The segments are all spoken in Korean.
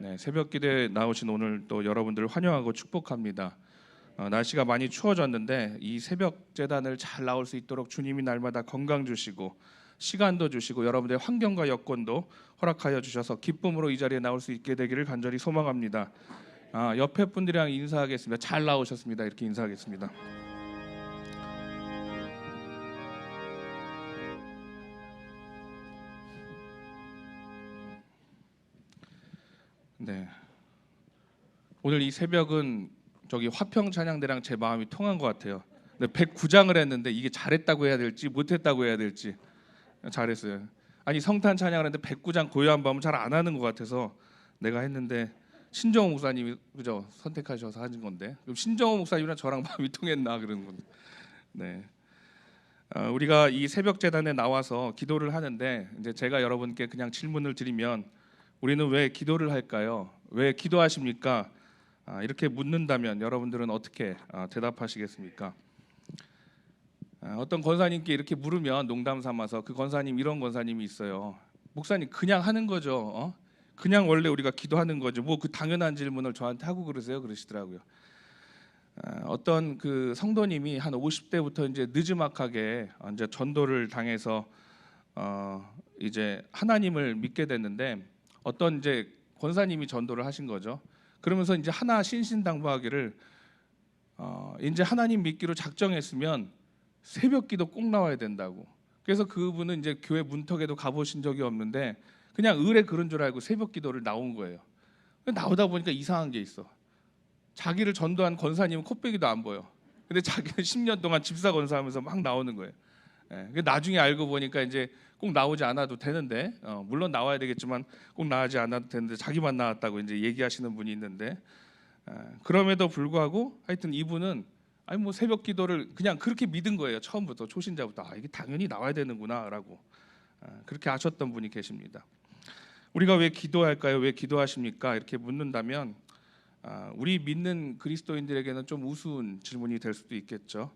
네, 새벽 기도에 나오신 오늘 또 여러분들을 환영하고 축복합니다. 날씨가 많이 추워졌는데 이 새벽 제단을 잘 나올 수 있도록 주님이 날마다 건강 주시고 시간도 주시고 여러분들의 환경과 여건도 허락하여 주셔서 기쁨으로 이 자리에 나올 수 있게 되기를 간절히 소망합니다. 옆에 분들이랑 인사하겠습니다. 잘 나오셨습니다. 이렇게 인사하겠습니다. 네, 오늘 이 새벽은 저기 화평 찬양대랑 제 마음이 통한 것 같아요. 근데 109장을 했는데 이게 잘했다고 해야 될지 못했다고 해야 될지 잘했어요. 아니 성탄 찬양을 했는데 109장 고요한 밤은 잘 안 하는 것 같아서 내가 했는데 신정호 목사님이 그죠 선택하셔서 하신 건데 그럼 신정호 목사님이랑 저랑 마음이 통했나 그런 건데 네. 우리가 이 새벽 제단에 나와서 기도를 하는데 이제 제가 여러분께 그냥 질문을 드리면 우리는 왜 기도를 할까요? 왜 기도하십니까? 이렇게 묻는다면 여러분들은 어떻게 대답하시겠습니까? 어떤 권사님께 이렇게 물으면 농담 삼아서 그 권사님 이런 권사님이 있어요. 목사님 그냥 하는 거죠. 그냥 원래 우리가 기도하는 거죠. 뭐 그 당연한 질문을 저한테 하고 그러세요? 그러시더라고요. 어떤 그 성도님이 한 50대부터 이제 느즈막하게 이제 전도를 당해서 이제 하나님을 믿게 됐는데 어떤 이제 권사님이 전도를 하신 거죠. 그러면서 이제 하나 신신당부하기를 이제 하나님 믿기로 작정했으면 새벽기도 꼭 나와야 된다고. 그래서 그분은 이제 교회 문턱에도 가보신 적이 없는데 그냥 을에 그런 줄 알고 새벽기도를 나온 거예요. 나오다 보니까 이상한 게 있어. 자기를 전도한 권사님은 코빼기도 안 보여. 근데 자기는 10년 동안 집사 권사하면서 막 나오는 거예요. 나중에 알고 보니까 이제 꼭 나오지 않아도 되는데 물론 나와야 되겠지만 꼭 나오지 않아도 되는데 자기만 나왔다고 이제 얘기하시는 분이 있는데 그럼에도 불구하고 하여튼 이분은 아니 뭐 새벽 기도를 그냥 그렇게 믿은 거예요. 처음부터 초신자부터 이게 당연히 나와야 되는구나라고 그렇게 하셨던 분이 계십니다. 우리가 왜 기도할까요? 왜 기도하십니까? 이렇게 묻는다면 우리 믿는 그리스도인들에게는 좀 우스운 질문이 될 수도 있겠죠.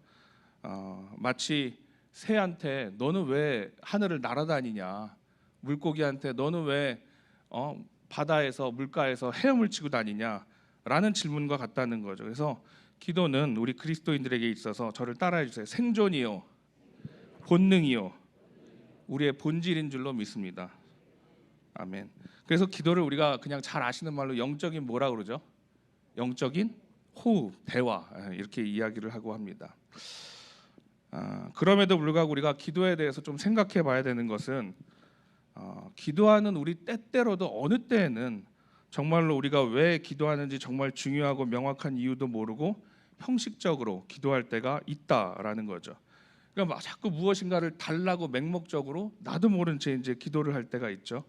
마치 새한테 너는 왜 하늘을 날아다니냐, 물고기한테 너는 왜 바다에서 물가에서 헤엄을 치고 다니냐라는 질문과 같다는 거죠. 그래서 기도는 우리 그리스도인들에게 있어서 저를 따라해 주세요. 생존이요, 본능이요, 우리의 본질인 줄로 믿습니다. 아멘. 그래서 기도를 우리가 그냥 잘 아시는 말로 영적인 뭐라 그러죠? 영적인 호흡, 대화 이렇게 이야기를 하고 합니다. 그럼에도 불구하고 우리가 기도에 대해서 좀 생각해 봐야 되는 것은 기도하는 우리 때때로도 어느 때에는 정말로 우리가 왜 기도하는지 정말 중요하고 명확한 이유도 모르고 형식적으로 기도할 때가 있다라는 거죠. 그러니까 막 자꾸 무엇인가를 달라고 맹목적으로 나도 모른 채 이제 기도를 할 때가 있죠.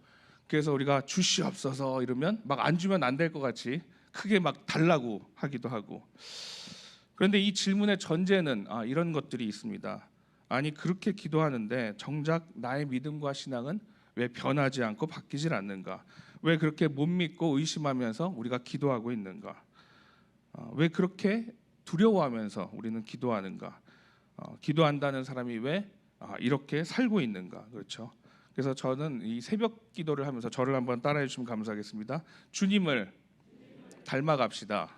그래서 우리가 주시옵소서 이러면 막 안 주면 안 될 것 같이 크게 막 달라고 하기도 하고. 그런데 이 질문의 전제는 이런 것들이 있습니다. 아니 그렇게 기도하는데 정작 나의 믿음과 신앙은 왜 변하지 않고 바뀌질 않는가? 왜 그렇게 못 믿고 의심하면서 우리가 기도하고 있는가? 왜 그렇게 두려워하면서 우리는 기도하는가? 기도한다는 사람이 왜 이렇게 살고 있는가? 그렇죠? 그래서 저는 이 새벽 기도를 하면서 저를 한번 따라해 주시면 감사하겠습니다. 주님을 닮아갑시다.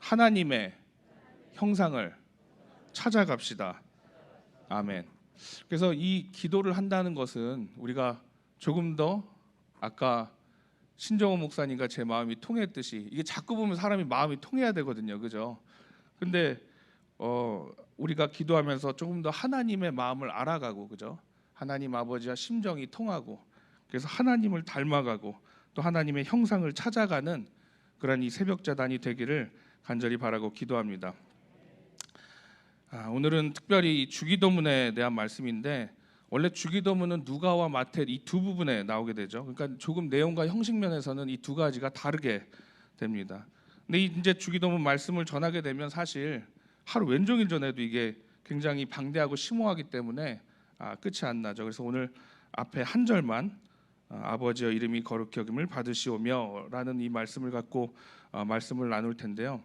하나님의 형상을 찾아갑시다. 아멘. 그래서 이 기도를 한다는 것은 우리가 조금 더 아까 신정호 목사님과 제 마음이 통했듯이 이게 자꾸 보면 사람이 마음이 통해야 되거든요. 그죠? 근데 우리가 기도하면서 조금 더 하나님의 마음을 알아가고 그죠? 하나님 아버지와 심정이 통하고 그래서 하나님을 닮아가고 또 하나님의 형상을 찾아가는 그런 이 새벽 제단이 되기를 간절히 바라고 기도합니다. 오늘은 특별히 주기도문에 대한 말씀인데 원래 주기도문은 누가와 마태 이 두 부분에 나오게 되죠. 그러니까 조금 내용과 형식 면에서는 이 두 가지가 다르게 됩니다. 근데 이제 주기도문 말씀을 전하게 되면 사실 하루 왼종일 전에도 이게 굉장히 방대하고 심오하기 때문에 끝이 안 나죠. 그래서 오늘 앞에 한 절만 아버지의 이름이 거룩히 여김을 받으시오며라는 이 말씀을 갖고 말씀을 나눌 텐데요.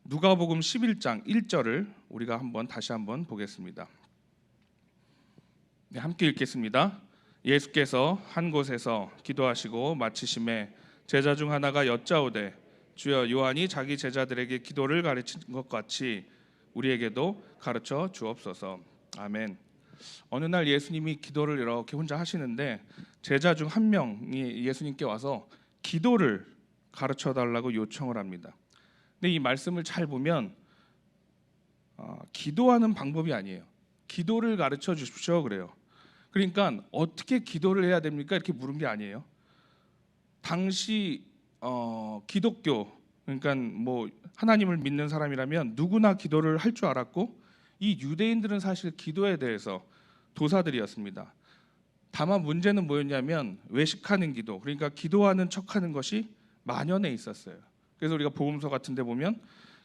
누가복음 11장 1절을 우리가 다시 한번 보겠습니다. 네, 함께 읽겠습니다. 예수께서 한 곳에서 기도하시고 마치심에 제자 중 하나가 여짜오되 주여 요한이 자기 제자들에게 기도를 가르친 것 같이 우리에게도 가르쳐 주옵소서. 아멘. 어느 날 예수님이 기도를 이렇게 혼자 하시는데 제자 중 한 명이 예수님께 와서 기도를 가르쳐 달라고 요청을 합니다. 근데 이 말씀을 잘 보면 기도하는 방법이 아니에요. 기도를 가르쳐 주십시오 그래요. 그러니까 어떻게 기도를 해야 됩니까? 이렇게 물은 게 아니에요. 당시 기독교, 그러니까 뭐 하나님을 믿는 사람이라면 누구나 기도를 할 줄 알았고, 이 유대인들은 사실 기도에 대해서 도사들이었습니다. 다만 문제는 뭐였냐면 외식하는 기도, 그러니까 기도하는 척하는 것이 만연해 있었어요. 그래서 우리가 복음서 같은 데 보면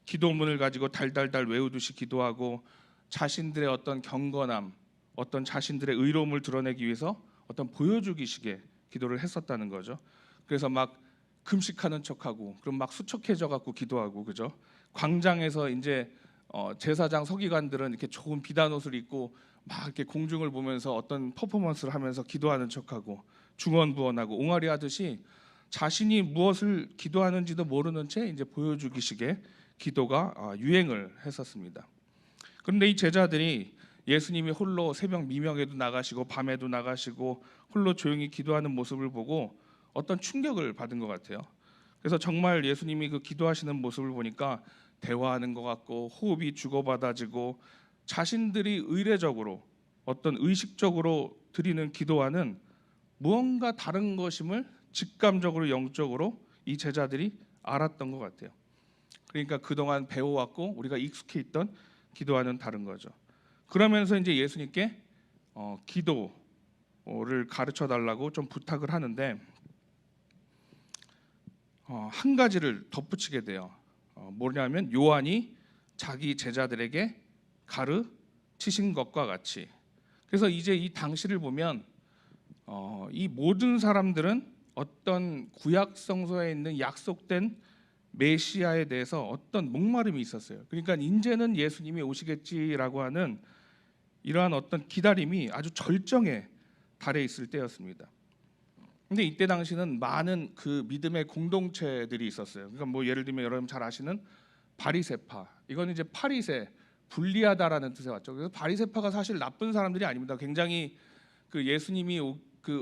기도문을 가지고 달달달 외우듯이 기도하고, 자신들의 어떤 경건함, 어떤 자신들의 의로움을 드러내기 위해서 어떤 보여주기식의 기도를 했었다는 거죠. 그래서 막 금식하는 척하고, 그럼 막 수척해져 갖고 기도하고, 그죠? 광장에서 이제 제사장 서기관들은 이렇게 좋은 비단 옷을 입고 막 이렇게 공중을 보면서 어떤 퍼포먼스를 하면서 기도하는 척하고, 중언부언하고 옹알이 하듯이 자신이 무엇을 기도하는지도 모르는 채 이제 보여주기식의 기도가 유행을 했었습니다. 그런데 이 제자들이 예수님이 홀로 새벽 미명에도 나가시고 밤에도 나가시고 홀로 조용히 기도하는 모습을 보고 어떤 충격을 받은 것 같아요. 그래서 정말 예수님이 그 기도하시는 모습을 보니까 대화하는 것 같고, 호흡이 주고받아지고, 자신들이 의례적으로 어떤 의식적으로 드리는 기도와는 무언가 다른 것임을 직감적으로 영적으로 이 제자들이 알았던 것 같아요. 그러니까 그동안 배워왔고 우리가 익숙해 있던 기도와는 다른 거죠. 그러면서 이제 예수님께 기도를 가르쳐 달라고 좀 부탁을 하는데 한 가지를 덧붙이게 돼요. 뭐냐면 요한이 자기 제자들에게 가르치신 것과 같이. 그래서 이제 이 당시를 보면 이 모든 사람들은 어떤 구약 성서에 있는 약속된 메시아에 대해서 어떤 목마름이 있었어요. 그러니까 이제는 예수님이 오시겠지라고 하는 이러한 어떤 기다림이 아주 절정에 달해 있을 때였습니다. 근데 이때 당시는 많은 그 믿음의 공동체들이 있었어요. 그러니까 뭐 예를 들면 여러분 잘 아시는 바리새파, 이건 이제 파리새, 분리하다라는 뜻에 왔죠. 그래서 바리새파가 사실 나쁜 사람들이 아닙니다. 굉장히 그 예수님이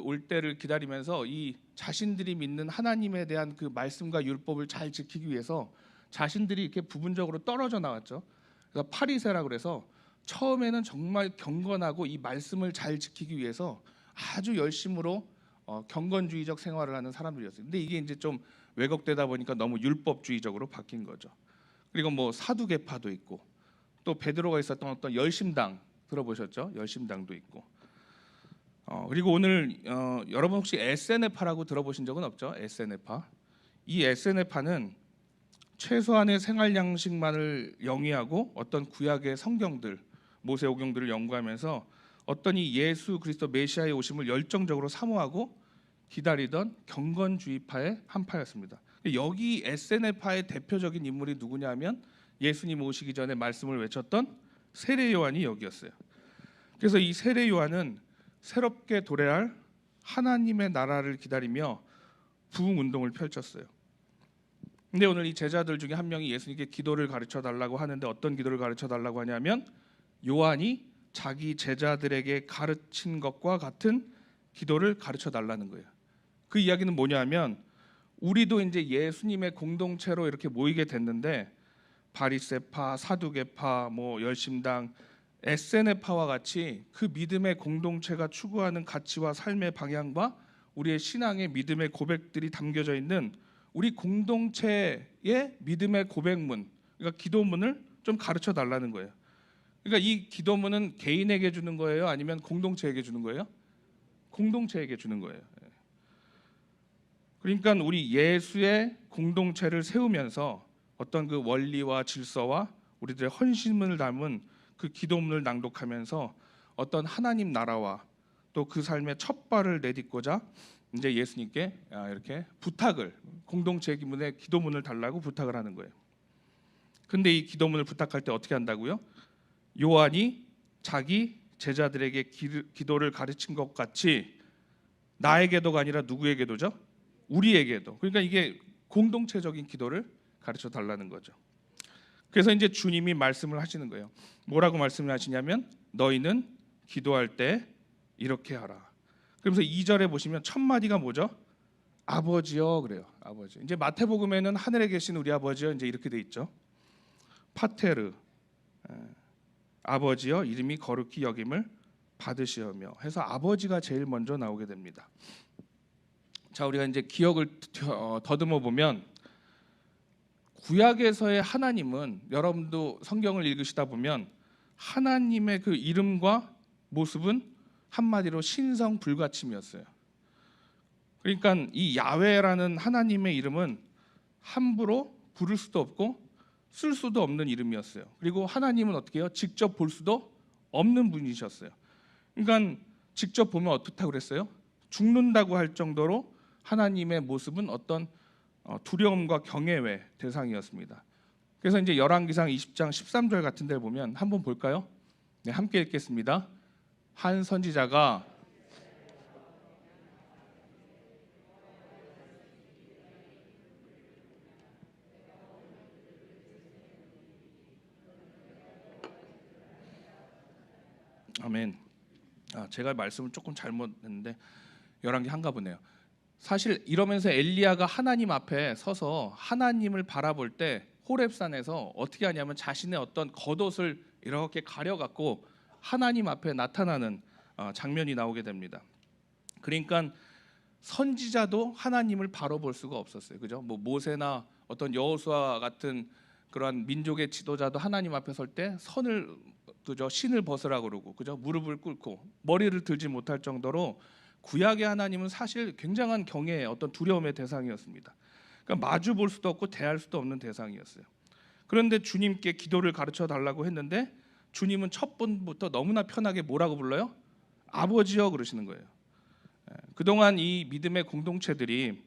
올 때를 기다리면서 이 자신들이 믿는 하나님에 대한 그 말씀과 율법을 잘 지키기 위해서 자신들이 이렇게 부분적으로 떨어져 나왔죠. 그래서 파리새라 그래서 처음에는 정말 경건하고 이 말씀을 잘 지키기 위해서 아주 열심으로 경건주의적 생활을 하는 사람들이었어요. 근데 이게 이제 좀 왜곡되다 보니까 너무 율법주의적으로 바뀐 거죠. 그리고 뭐 사두개파도 있고, 또 베드로가 있었던 어떤 열심당 들어보셨죠? 열심당도 있고. 그리고 오늘 여러분 혹시 에세네파라고 들어보신 적은 없죠? 에세네파. 이 에세네파는 최소한의 생활 양식만을 영위하고 어떤 구약의 성경들, 모세오경들을 연구하면서 어떤 이 예수 그리스도 메시아의 오심을 열정적으로 사모하고 기다리던 경건주의파의 한 파였습니다. 여기 에세네파의 대표적인 인물이 누구냐면 예수님 오시기 전에 말씀을 외쳤던 세례 요한이 여기였어요. 그래서 이 세례 요한은 새롭게 도래할 하나님의 나라를 기다리며 부흥 운동을 펼쳤어요. 근데 오늘 이 제자들 중에 한 명이 예수님께 기도를 가르쳐 달라고 하는데 어떤 기도를 가르쳐 달라고 하냐면 요한이 자기 제자들에게 가르친 것과 같은 기도를 가르쳐 달라는 거예요. 그 이야기는 뭐냐면 우리도 이제 예수님의 공동체로 이렇게 모이게 됐는데 바리새파, 사두개파, 뭐 열심당, 에세네파와 같이 그 믿음의 공동체가 추구하는 가치와 삶의 방향과 우리의 신앙의 믿음의 고백들이 담겨져 있는 우리 공동체의 믿음의 고백문, 그러니까 기도문을 좀 가르쳐 달라는 거예요. 그러니까 이 기도문은 개인에게 주는 거예요? 아니면 공동체에게 주는 거예요? 공동체에게 주는 거예요. 그러니까 우리 예수의 공동체를 세우면서 어떤 그 원리와 질서와 우리들의 헌신을 담은 그 기도문을 낭독하면서 어떤 하나님 나라와 또 그 삶의 첫 발을 내딛고자 이제 예수님께 이렇게 부탁을, 공동체 기도문을 달라고 부탁을 하는 거예요. 근데 이 기도문을 부탁할 때 어떻게 한다고요? 요한이 자기 제자들에게 기도를 가르친 것 같이 나에게도가 아니라 누구에게도죠? 우리에게도. 그러니까 이게 공동체적인 기도를 가르쳐 달라는 거죠. 그래서 이제 주님이 말씀을 하시는 거예요. 뭐라고 말씀을 하시냐면 너희는 기도할 때 이렇게 하라. 그러면서 2절에 보시면 첫 마디가 뭐죠? 아버지여 그래요. 아버지. 이제 마태복음에는 하늘에 계신 우리 아버지여 이제 이렇게 돼 있죠. 파테르. 아버지여 이름이 거룩히 여김을 받으시오며 해서 아버지가 제일 먼저 나오게 됩니다. 자, 우리가 이제 기억을 더듬어 보면 구약에서의 하나님은 여러분도 성경을 읽으시다 보면 하나님의 그 이름과 모습은 한마디로 신성 불가침이었어요. 그러니까 이 야훼라는 하나님의 이름은 함부로 부를 수도 없고 쓸 수도 없는 이름이었어요. 그리고 하나님은 어떻게 해요? 직접 볼 수도 없는 분이셨어요. 그러니까 직접 보면 어떻다고 그랬어요? 죽는다고 할 정도로 하나님의 모습은 어떤 두려움과 경외의 대상이었습니다. 그래서 이제 열왕기상 20장 13절 같은 데를 보면 한번 볼까요? 네, 함께 읽겠습니다. 한 선지자가 아멘. 제가 말씀을 조금 잘못했는데 열왕기 한가 보네요. 사실 이러면서 엘리야가 하나님 앞에 서서 하나님을 바라볼 때 호렙산에서 어떻게 하냐면 자신의 어떤 겉옷을 이렇게 가려갖고 하나님 앞에 나타나는 장면이 나오게 됩니다. 그러니까 선지자도 하나님을 바라볼 수가 없었어요. 그죠? 뭐 모세나 어떤 여호수아 같은 그러한 민족의 지도자도 하나님 앞에 설 때 선을 그죠? 신을 벗으라 그러고 그죠? 무릎을 꿇고 머리를 들지 못할 정도로 구약의 하나님은 사실 굉장한 경외의 어떤 두려움의 대상이었습니다. 그러니까 마주 볼 수도 없고 대할 수도 없는 대상이었어요. 그런데 주님께 기도를 가르쳐 달라고 했는데 주님은 첫 번부터 너무나 편하게 뭐라고 불러요? 아버지여 그러시는 거예요. 그동안 이 믿음의 공동체들이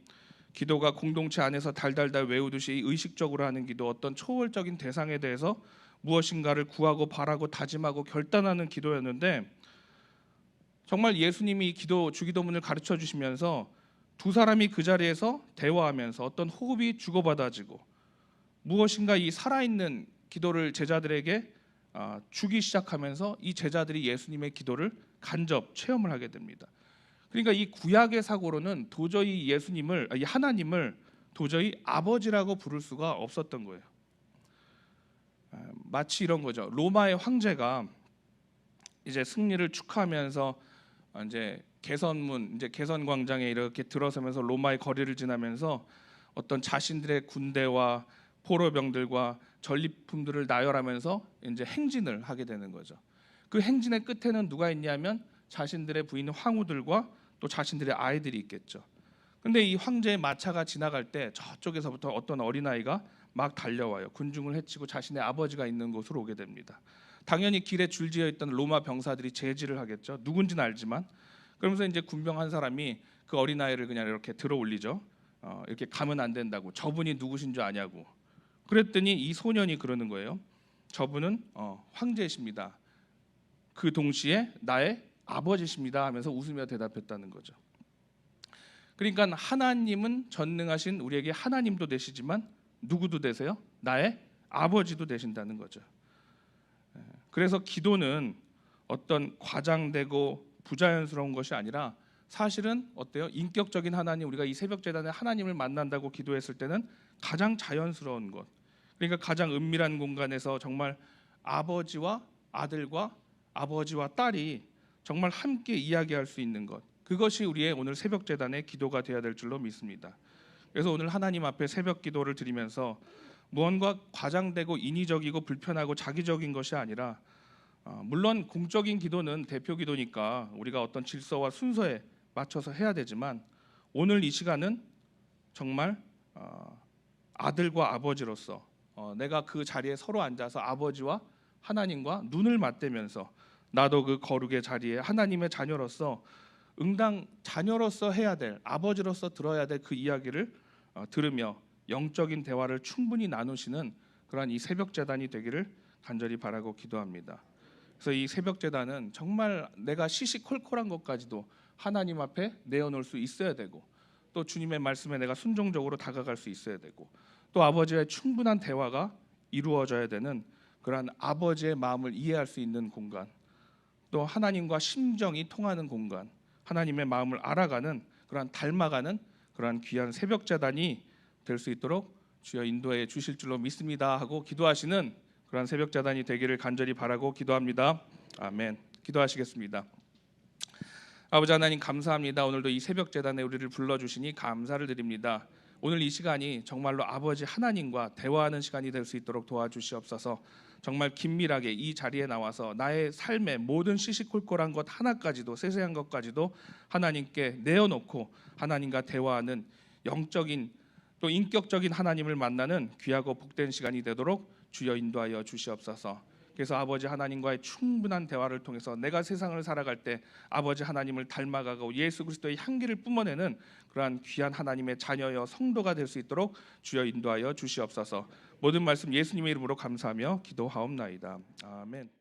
기도가 공동체 안에서 달달달 외우듯이 의식적으로 하는 기도, 어떤 초월적인 대상에 대해서 무엇인가를 구하고 바라고 다짐하고 결단하는 기도였는데 정말 예수님이 기도 주기도문을 가르쳐 주시면서 두 사람이 그 자리에서 대화하면서 어떤 호흡이 주고받아지고 무엇인가 이 살아있는 기도를 제자들에게 주기 시작하면서 이 제자들이 예수님의 기도를 간접 체험을 하게 됩니다. 그러니까 이 구약의 사고로는 도저히 예수님을 이 하나님을 도저히 아버지라고 부를 수가 없었던 거예요. 마치 이런 거죠. 로마의 황제가 이제 승리를 축하하면서 이제 개선문 이제 개선 광장에 이렇게 들어서면서 로마의 거리를 지나면서 어떤 자신들의 군대와 포로병들과 전리품들을 나열하면서 이제 행진을 하게 되는 거죠. 그 행진의 끝에는 누가 있냐면 자신들의 부인 황후들과 또 자신들의 아이들이 있겠죠. 근데 이 황제의 마차가 지나갈 때 저쪽에서부터 어떤 어린아이가 막 달려와요. 군중을 해치고 자신의 아버지가 있는 곳으로 오게 됩니다. 당연히 길에 줄지어 있던 로마 병사들이 제지를 하겠죠. 누군지는 알지만. 그러면서 이제 군병 한 사람이 그 어린아이를 그냥 이렇게 들어 올리죠. 이렇게 가면 안 된다고. 저분이 누구신 줄 아냐고. 그랬더니 이 소년이 그러는 거예요. 저분은 황제이십니다. 그 동시에 나의 아버지십니다 하면서 웃으며 대답했다는 거죠. 그러니까 하나님은 전능하신 우리에게 하나님도 되시지만 누구도 되세요? 나의 아버지도 되신다는 거죠. 그래서 기도는 어떤 과장되고 부자연스러운 것이 아니라 사실은 어때요? 인격적인 하나님, 우리가 이 새벽 제단에 하나님을 만난다고 기도했을 때는 가장 자연스러운 것. 그러니까 가장 은밀한 공간에서 정말 아버지와 아들과 아버지와 딸이 정말 함께 이야기할 수 있는 것. 그것이 우리의 오늘 새벽 제단의 기도가 되어야 될 줄로 믿습니다. 그래서 오늘 하나님 앞에 새벽 기도를 드리면서 무언가 과장되고 인위적이고 불편하고 자기적인 것이 아니라 물론 공적인 기도는 대표 기도니까 우리가 어떤 질서와 순서에 맞춰서 해야 되지만 오늘 이 시간은 정말 아들과 아버지로서 내가 그 자리에 서로 앉아서 아버지와 하나님과 눈을 맞대면서 나도 그 거룩의 자리에 하나님의 자녀로서 응당 자녀로서 해야 될 아버지로서 들어야 될 그 이야기를 들으며 영적인 대화를 충분히 나누시는 그러한 이 새벽 제단이 되기를 간절히 바라고 기도합니다. 그래서 이 새벽 제단은 정말 내가 시시콜콜한 것까지도 하나님 앞에 내어놓을 수 있어야 되고, 또 주님의 말씀에 내가 순종적으로 다가갈 수 있어야 되고, 또 아버지와의 충분한 대화가 이루어져야 되는 그러한 아버지의 마음을 이해할 수 있는 공간, 또 하나님과 심정이 통하는 공간, 하나님의 마음을 알아가는 그러한 닮아가는 그러한 귀한 새벽 제단이 될 수 있도록 주여 인도해 주실 줄로 믿습니다 하고 기도하시는 그러한 새벽 제단이 되기를 간절히 바라고 기도합니다. 아멘. 기도하시겠습니다. 아버지 하나님 감사합니다. 오늘도 이 새벽 제단에 우리를 불러주시니 감사를 드립니다. 오늘 이 시간이 정말로 아버지 하나님과 대화하는 시간이 될 수 있도록 도와주시옵소서. 정말 긴밀하게 이 자리에 나와서 나의 삶의 모든 시시콜콜한 것 하나까지도, 세세한 것까지도 하나님께 내어놓고 하나님과 대화하는 영적인 또 인격적인 하나님을 만나는 귀하고 복된 시간이 되도록 주여 인도하여 주시옵소서. 그래서 아버지 하나님과의 충분한 대화를 통해서 내가 세상을 살아갈 때 아버지 하나님을 닮아가고 예수 그리스도의 향기를 뿜어내는 그러한 귀한 하나님의 자녀여 성도가 될 수 있도록 주여 인도하여 주시옵소서. 모든 말씀 예수님의 이름으로 감사하며 기도하옵나이다. 아멘.